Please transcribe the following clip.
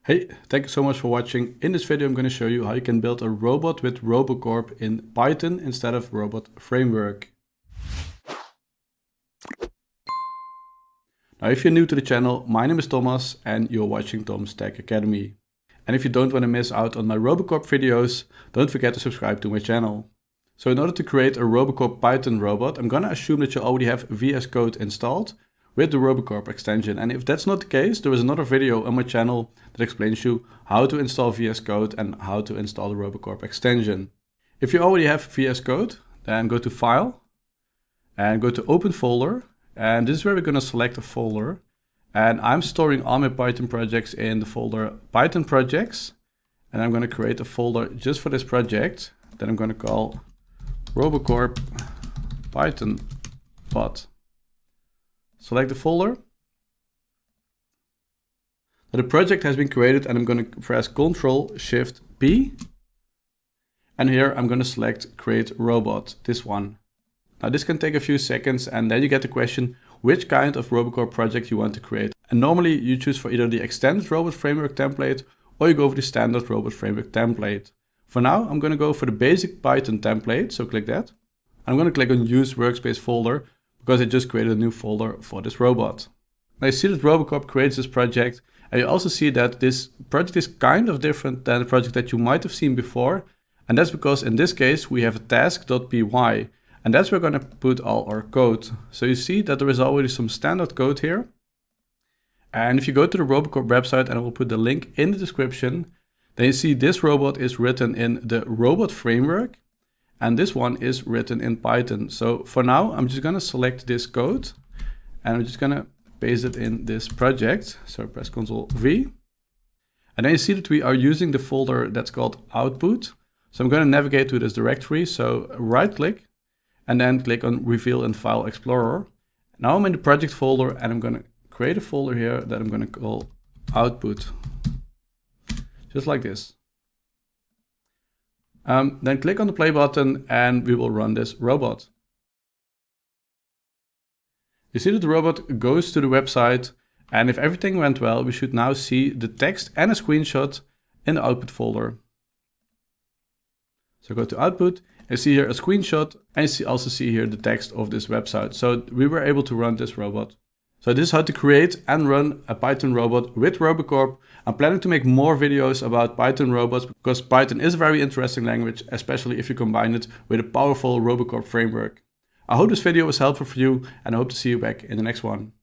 Hey, thank you so much for watching. In this video, I'm going to show you how you can build a robot with Robocorp in Python instead of Robot Framework. Now, if you're new to the channel, my name is Thomas and you're watching Tom's Tech Academy. And if you don't want to miss out on my Robocorp videos, don't forget to subscribe to my channel. So in order to create a Robocorp Python robot, I'm going to assume that you already have VS Code installed with the Robocorp extension. And if that's not the case, there is another video on my channel that explains you how to install VS Code and how to install the Robocorp extension. If you already have VS Code, then go to File and go to Open Folder. And this is where we're going to select a folder. And I'm storing all my Python projects in the folder Python projects. And I'm going to create a folder just for this project that I'm going to call Robocorp Python bot. Select the folder. Now the project has been created and I'm going to press Ctrl-Shift-P. And here I'm going to select Create Robot, this one. Now this can take a few seconds and then you get the question which kind of Robocorp project you want to create. And normally you choose for either the extended Robot Framework template or you go for the standard Robot Framework template. For now I'm going to go for the basic Python template, so click that. I'm going to click on Use Workspace Folder because I just created a new folder for this robot. Now you see that Robocorp creates this project and you also see that this project is kind of different than the project that you might have seen before. And that's because in this case we have a task.py and that's where we're going to put all our code. So you see that there is already some standard code here. And if you go to the Robocorp website, and I will put the link in the description, then you see this robot is written in the Robot Framework. And this one is written in Python. So for now, I'm just going to select this code and I'm just going to paste it in this project. So press Ctrl-V. And then you see that we are using the folder that's called output. So I'm going to navigate to this directory. So right click and then click on Reveal in File Explorer. Now I'm in the project folder and I'm going to create a folder here that I'm going to call output. Just like this. Then click on the play button and we will run this robot. You see that the robot goes to the website and if everything went well, we should now see the text and a screenshot in the output folder. So go to output, and see here a screenshot and you also see here the text of this website. So we were able to run this robot. So this is how to create and run a Python robot with Robocorp. I'm planning to make more videos about Python robots because Python is a very interesting language, especially if you combine it with a powerful Robocorp framework. I hope this video was helpful for you and I hope to see you back in the next one.